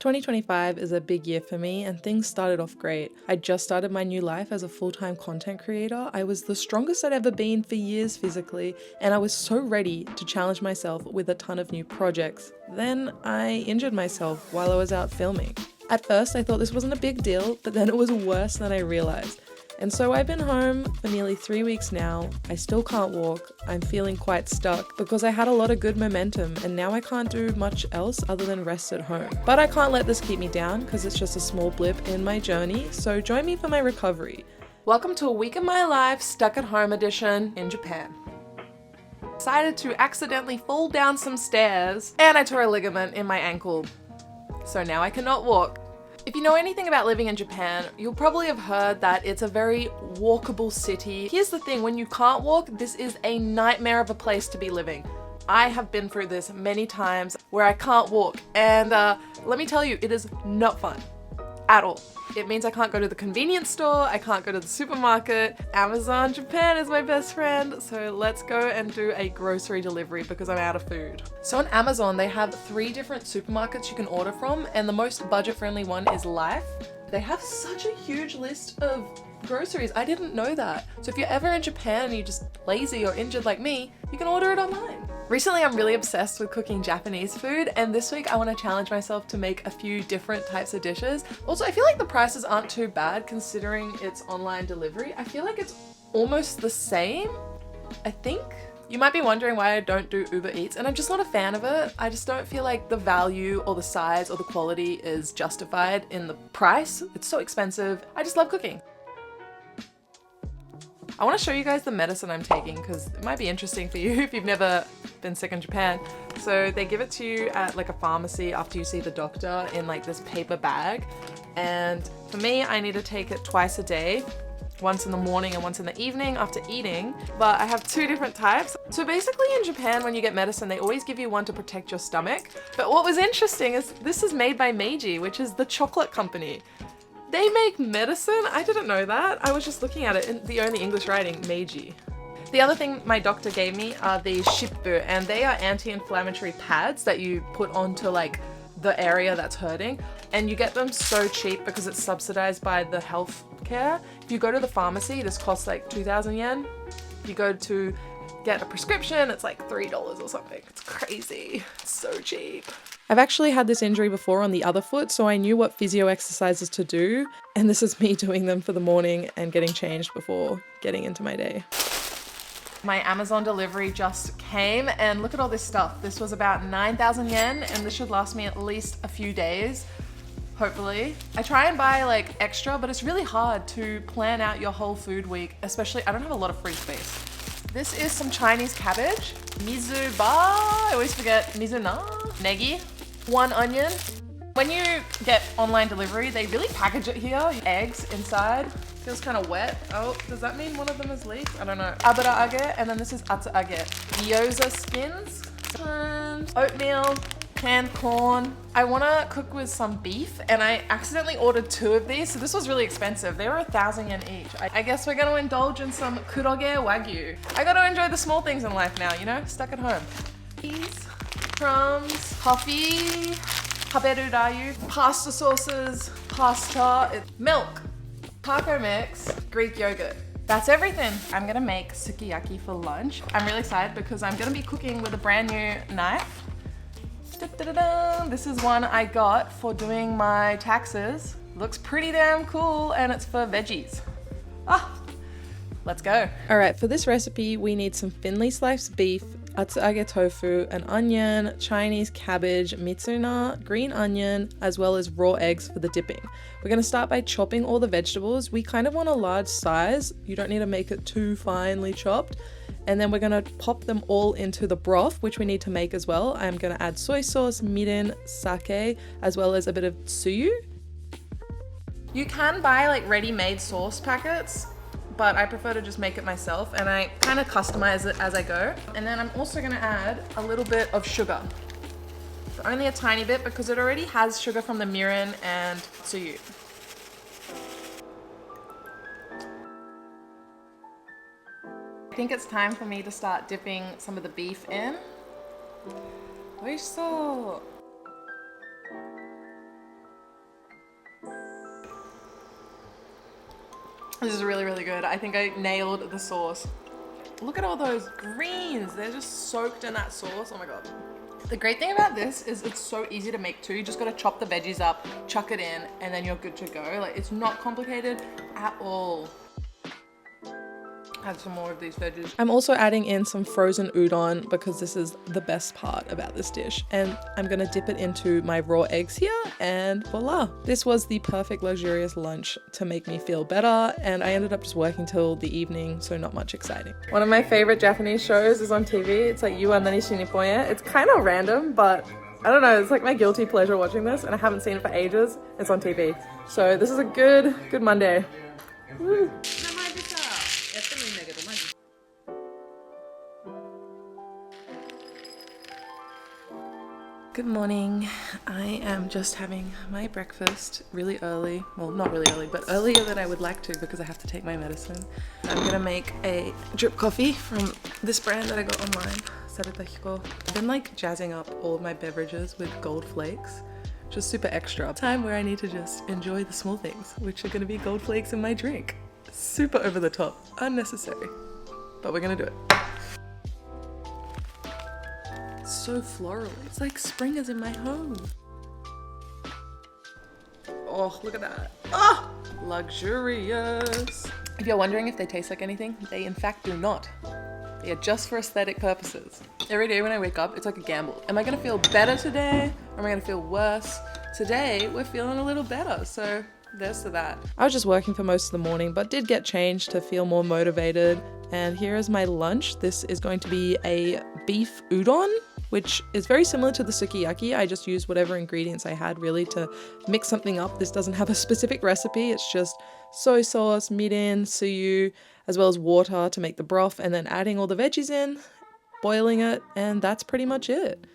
2025 is a big year for me and things started off great. I just started my new life as a full-time content creator. I was the strongest I'd ever been for years physically, and I was so ready to challenge myself with a ton of new projects. Then I injured myself while I was out filming. At first I thought this wasn't a big deal, but then it was worse than I realized. And so I've been home for nearly 3 weeks now. I still can't walk. I'm feeling quite stuck because I had a lot of good momentum and now I can't do much else other than rest at home. But I can't let this keep me down because it's just a small blip in my journey, so join me for my recovery. Welcome to a week of my life, stuck at home edition in Japan. Decided to accidentally fall down some stairs and I tore a ligament in my ankle. So now I cannot walk. If you know anything about living in Japan, you'll probably have heard that it's a very walkable city. Here's the thing, when you can't walk, this is a nightmare of a place to be living. I have been through this many times where I can't walk, and let me tell you, it is not fun at all. It means I can't go to the convenience store, I can't go to the supermarket. Amazon Japan is my best friend, so let's go and do a grocery delivery because I'm out of food. So on Amazon, they have 3 different supermarkets you can order from, and the most budget-friendly one is Life. They have such a huge list of groceries. I didn't know that. So if you're ever in Japan and you're just lazy or injured like me, you can order it online. Recently, I'm really obsessed with cooking Japanese food, and this week I want to challenge myself to make a few different types of dishes. Also, I feel like the prices aren't too bad considering it's online delivery. I feel like it's almost the same, I think. You might be wondering why I don't do Uber Eats, and I'm just not a fan of it. I just don't feel like the value or the size or the quality is justified in the price. It's so expensive. I just love cooking. I want to show you guys the medicine I'm taking because it might be interesting for you if you've never been sick in Japan. So they give it to you at like a pharmacy after you see the doctor in like this paper bag. And for me, I need to take it twice a day, once in the morning and once in the evening after eating. But I have 2 different types. So basically in Japan, when you get medicine, they always give you one to protect your stomach. But what was interesting is this is made by Meiji, which is the chocolate company. They make medicine? I didn't know that. I was just looking at it in the only English writing, Meiji. The other thing my doctor gave me are these shippu, and they are anti-inflammatory pads that you put onto like the area that's hurting. And you get them so cheap because it's subsidized by the health care. If you go to the pharmacy, this costs like 2,000 yen. If you go to get a prescription, it's like $3 or something. It's crazy. It's so cheap. I've actually had this injury before on the other foot, so I knew what physio exercises to do, and this is me doing them for the morning and getting changed before getting into my day. My Amazon delivery just came, and look at all this stuff. This was about 9,000 yen, and this should last me at least a few days, hopefully. I try and buy like extra, but it's really hard to plan out your whole food week, especially I don't have a lot of free space. This is some Chinese cabbage, mizuba, I always forget, mizuna, negi, 1 onion. When you get online delivery, they really package it here. Eggs inside, feels kind of wet. Oh, does that mean one of them is leaf? I don't know. Abura age, and then this is atsuage. Gyoza skins, oatmeal, canned corn. I want to cook with some beef, and I accidentally ordered 2 of these, so this was really expensive. They were 1,000 yen each. I guess we're going to indulge in some kuroge wagyu. I got to enjoy the small things in life now, you know, stuck at home. Cheese, crumbs, coffee, haberu rayu, pasta sauces, pasta, milk, taco mix, Greek yogurt. That's everything. I'm gonna make sukiyaki for lunch. I'm really excited because I'm gonna be cooking with a brand new knife. This is one I got for doing my taxes. Looks pretty damn cool, and it's for veggies. Let's go. All right, for this recipe, we need some thinly sliced beef, atsuage tofu, an onion, Chinese cabbage, mitsuna, green onion, as well as raw eggs for the dipping. We're gonna start by chopping all the vegetables. We kind of want a large size. You don't need to make it too finely chopped. And then we're gonna pop them all into the broth, which we need to make as well. I'm gonna add soy sauce, mirin, sake, as well as a bit of tsuyu. You can buy like ready-made sauce packets, but I prefer to just make it myself, and I kind of customize it as I go. And then I'm also gonna add a little bit of sugar. But only a tiny bit because it already has sugar from the mirin and tsuyu. I think it's time for me to start dipping some of the beef in. Oishisou! This is really, really good. I think I nailed the sauce. Look at all those greens. They're just soaked in that sauce. Oh my God. The great thing about this is it's so easy to make too. You just gotta chop the veggies up, chuck it in, and then you're good to go. Like, it's not complicated at all. Add some more of these veggies. I'm also adding in some frozen udon because this is the best part about this dish. And I'm gonna dip it into my raw eggs here, and voila. This was the perfect luxurious lunch to make me feel better, and I ended up just working till the evening, so not much exciting. One of my favorite Japanese shows is on TV. It's like You wa Nanishi Nippoen Ya. It's kind of random, but I don't know, it's like my guilty pleasure watching this, and I haven't seen it for ages. It's on TV. So this is a good Monday. Woo. Good morning. I am just having my breakfast really early. Well, not really early, but earlier than I would like to because I have to take my medicine. I'm gonna make a drip coffee from this brand that I got online, Saretahiko. I've been like jazzing up all of my beverages with gold flakes, just super extra. Time where I need to just enjoy the small things, which are gonna be gold flakes in my drink. Super over the top, unnecessary, but we're gonna do it. So floral. It's like spring is in my home. Oh, look at that. Ah, luxurious. If you're wondering if they taste like anything, they in fact do not. They are just for aesthetic purposes. Every day when I wake up, it's like a gamble. Am I gonna feel better today? Or am I gonna feel worse? Today, we're feeling a little better, so there's to that. I was just working for most of the morning, but did get changed to feel more motivated. And here is my lunch. This is going to be a beef udon, which is very similar to the sukiyaki. I just used whatever ingredients I had really to mix something up. This doesn't have a specific recipe. It's just soy sauce, mirin, suyu, as well as water to make the broth, and then adding all the veggies in, boiling it, and that's pretty much it.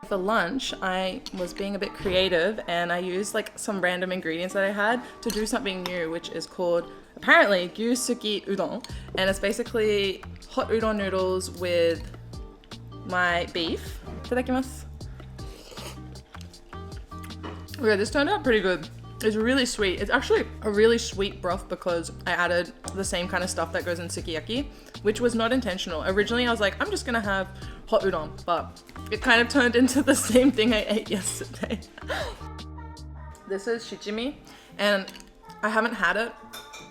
For lunch, I was being a bit creative and I used like some random ingredients that I had to do something new, which is called apparently gyusuki udon, and it's basically hot udon noodles with my beef. Itadakimasu. Okay, this turned out pretty good. It's really sweet. It's actually a really sweet broth because I added the same kind of stuff that goes in sukiyaki, which was not intentional. Originally, I was like, I'm just gonna have hot udon, but it kind of turned into the same thing I ate yesterday. This is shichimi, and I haven't had it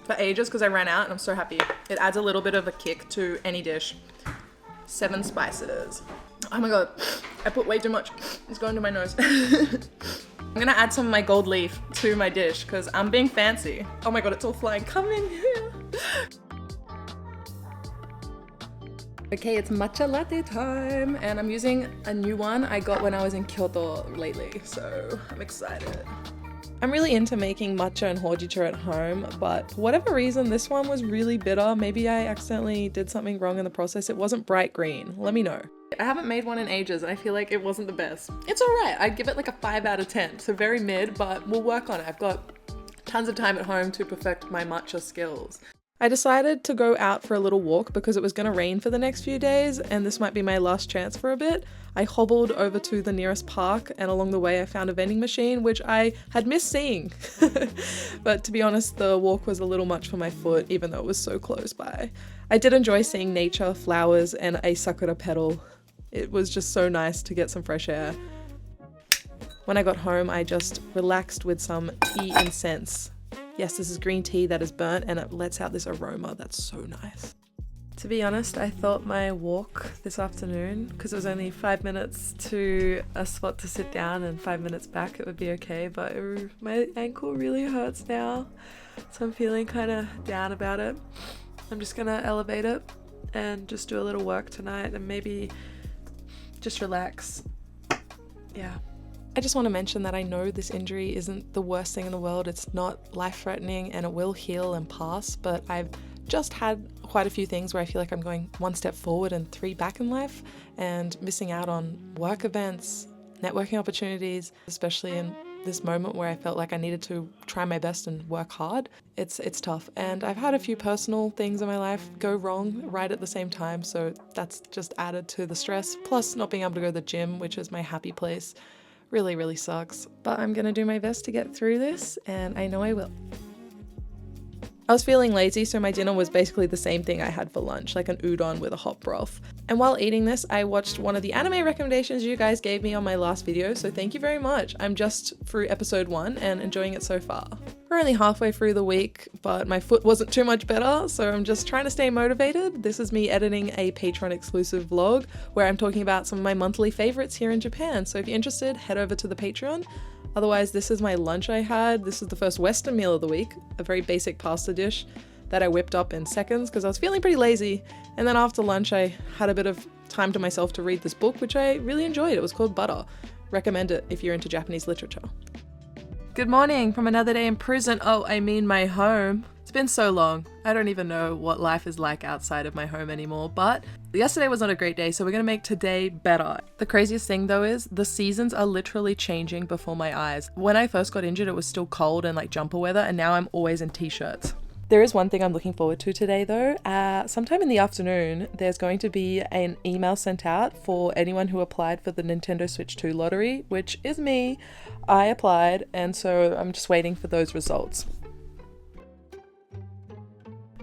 for ages because I ran out, and I'm so happy. It adds a little bit of a kick to any dish. 7 spices. Oh my God, I put way too much. It's going to my nose. I'm gonna add some of my gold leaf to my dish because I'm being fancy. Oh my God, it's all flying. Come in here. Okay, it's matcha latte time, and I'm using a new one I got when I was in Kyoto lately, so I'm excited. I'm really into making matcha and hojicha at home, but for whatever reason, this one was really bitter. Maybe I accidentally did something wrong in the process. It wasn't bright green. Let me know. I haven't made one in ages and I feel like it wasn't the best. It's all right. I'd give it like a 5 out of 10. So very mid, but we'll work on it. I've got tons of time at home to perfect my matcha skills. I decided to go out for a little walk because it was going to rain for the next few days and this might be my last chance for a bit. I hobbled over to the nearest park and along the way I found a vending machine, which I had missed seeing. But to be honest, the walk was a little much for my foot, even though it was so close by. I did enjoy seeing nature, flowers, and a sakura petal. It was just so nice to get some fresh air. When I got home, I just relaxed with some tea incense. Yes, this is green tea that is burnt and it lets out this aroma that's so nice. To be honest, I thought my walk this afternoon, because it was only 5 minutes to a spot to sit down and 5 minutes back, it would be okay, but my ankle really hurts now, so I'm feeling kind of down about it. I'm just gonna elevate it and just do a little work tonight and maybe just relax. Yeah. I just want to mention that I know this injury isn't the worst thing in the world. It's not life-threatening and it will heal and pass, but I've just had quite a few things where I feel like I'm going 1 step forward and 3 back in life and missing out on work events, networking opportunities, especially in this moment where I felt like I needed to try my best and work hard. It's tough, and I've had a few personal things in my life go wrong right at the same time, so that's just added to the stress, plus not being able to go to the gym, which is my happy place. Really, really sucks, but I'm gonna do my best to get through this, and I know I will. I was feeling lazy, so my dinner was basically the same thing I had for lunch, like an udon with a hot broth. And while eating this, I watched one of the anime recommendations you guys gave me on my last video, so thank you very much. I'm just through episode 1 and enjoying it so far. We're only halfway through the week, but my foot wasn't too much better, so I'm just trying to stay motivated. This is me editing a Patreon exclusive vlog where I'm talking about some of my monthly favorites here in Japan. So if you're interested, head over to the Patreon. Otherwise, this is my lunch I had. This is the first Western meal of the week, a very basic pasta dish that I whipped up in seconds because I was feeling pretty lazy. And then after lunch, I had a bit of time to myself to read this book, which I really enjoyed. It was called Butter. Recommend it if you're into Japanese literature. Good morning from another day in prison. Oh, I mean my home. It's been so long. I don't even know what life is like outside of my home anymore, but yesterday was not a great day, so we're gonna make today better. The craziest thing though is the seasons are literally changing before my eyes. When I first got injured, it was still cold and like jumper weather, and now I'm always in t-shirts. There is one thing I'm looking forward to today though. Sometime in the afternoon, there's going to be an email sent out for anyone who applied for the Nintendo Switch 2 lottery, which is me. I applied, and so I'm just waiting for those results.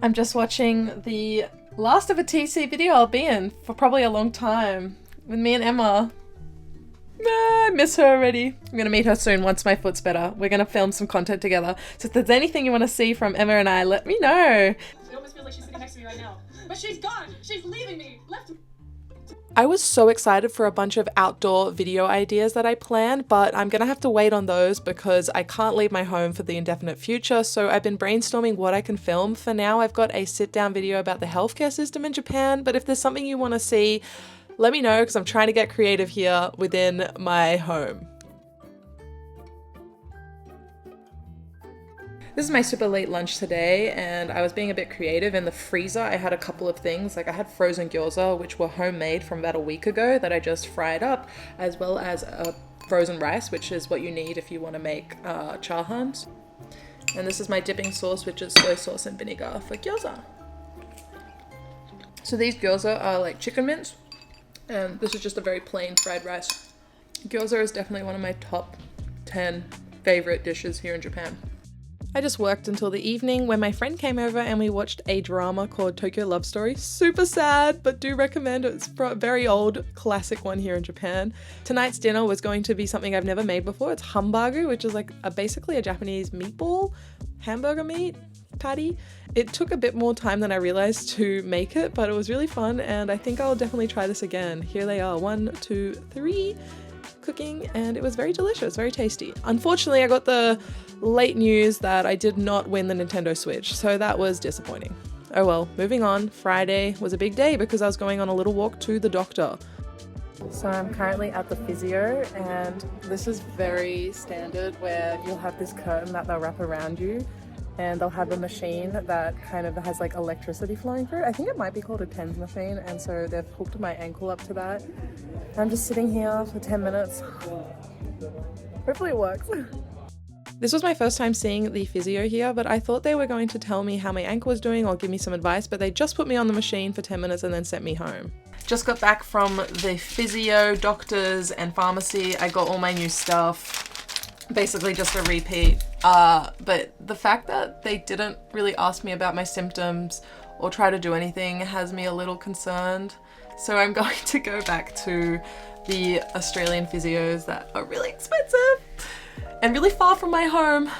I'm just watching the last of a TC video I'll be in for probably a long time with me and Emma. I miss her already. I'm gonna meet her soon once my foot's better. We're gonna film some content together. So if there's anything you want to see from Emma and I, let me know. It almost feels like she's sitting next to me right now. But she's gone! She's leaving me! Left. I was so excited for a bunch of outdoor video ideas that I planned, but I'm gonna have to wait on those because I can't leave my home for the indefinite future. So I've been brainstorming what I can film. For now, I've got a sit-down video about the healthcare system in Japan, but if there's something you want to see, let me know because I'm trying to get creative here within my home. This is my super late lunch today, and I was being a bit creative. In the freezer, I had a couple of things. Like I had frozen gyoza, which were homemade from about a week ago that I just fried up, as well as frozen rice, which is what you need if you want to make chahans. And this is my dipping sauce, which is soy sauce and vinegar for gyoza. So these gyoza are like chicken mince, and this is just a very plain fried rice. Gyoza is definitely one of my top 10 favorite dishes here in Japan. I just worked until the evening when my friend came over and we watched a drama called Tokyo Love Story. Super sad, but do recommend it. It's a very old classic one here in Japan. Tonight's dinner was going to be something I've never made before. It's hambagu, which is like basically a Japanese meatball, hamburger meat patty. It took a bit more time than I realized to make it, but it was really fun and I think I'll definitely try this again. Here they are, 1, 2, 3. Cooking, and it was very delicious, very tasty. Unfortunately, I got the late news that I did not win the Nintendo Switch, so that was disappointing. Oh well, moving on. Friday was a big day because I was going on a little walk to the doctor. So I'm currently at the physio, and this is very standard where you'll have this curtain that they'll wrap around you, and they'll have a machine that kind of has like electricity flowing through it. I think it might be called a TENS machine, and so they've hooked my ankle up to that. I'm just sitting here for 10 minutes. Hopefully it works. This was my first time seeing the physio here, but I thought they were going to tell me how my ankle was doing or give me some advice, but they just put me on the machine for 10 minutes and then sent me home. Just got back from the physio, doctors, and pharmacy. I got all my new stuff. Basically just a repeat. But the fact that they didn't really ask me about my symptoms or try to do anything has me a little concerned. So I'm going to go back to the Australian physios that are really expensive and really far from my home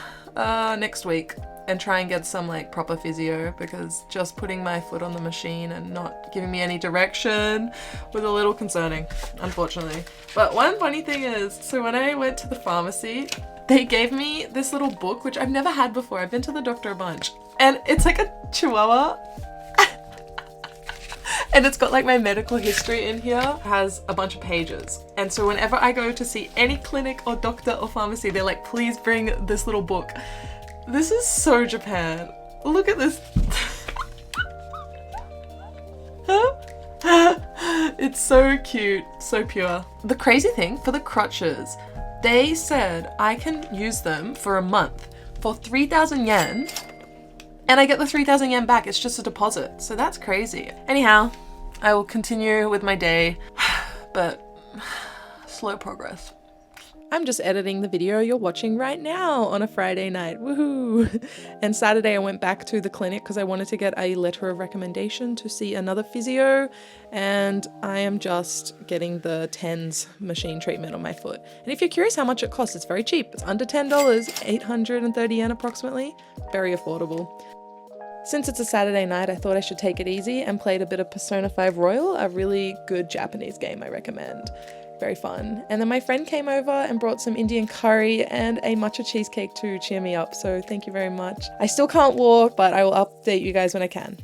next week and try and get some like proper physio, because just putting my foot on the machine and not giving me any direction was a little concerning, unfortunately. But one funny thing is, so when I went to the pharmacy, they gave me this little book, which I've never had before. I've been to the doctor a bunch, and it's like a chihuahua. And it's got like my medical history in here. It has a bunch of pages. And so whenever I go to see any clinic or doctor or pharmacy, they're like, please bring this little book. This is so Japan. Look at this. It's so cute, so pure. The crazy thing for the crutches, they said I can use them for a month for 3,000 yen, and I get the 3,000 yen back. It's just a deposit. So that's crazy. Anyhow, I will continue with my day, but slow progress. I'm just editing the video you're watching right now on a Friday night. Woohoo! And Saturday I went back to the clinic because I wanted to get a letter of recommendation to see another physio, and I am just getting the TENS machine treatment on my foot. And if you're curious how much it costs, it's very cheap. It's under $10, 830 yen approximately. Very affordable. Since it's a Saturday night, I thought I should take it easy and played a bit of Persona 5 Royal, a really good Japanese game I recommend. Very fun. And then my friend came over and brought some Indian curry and a matcha cheesecake to cheer me up, so thank you very much. I still can't walk, but I will update you guys when I can.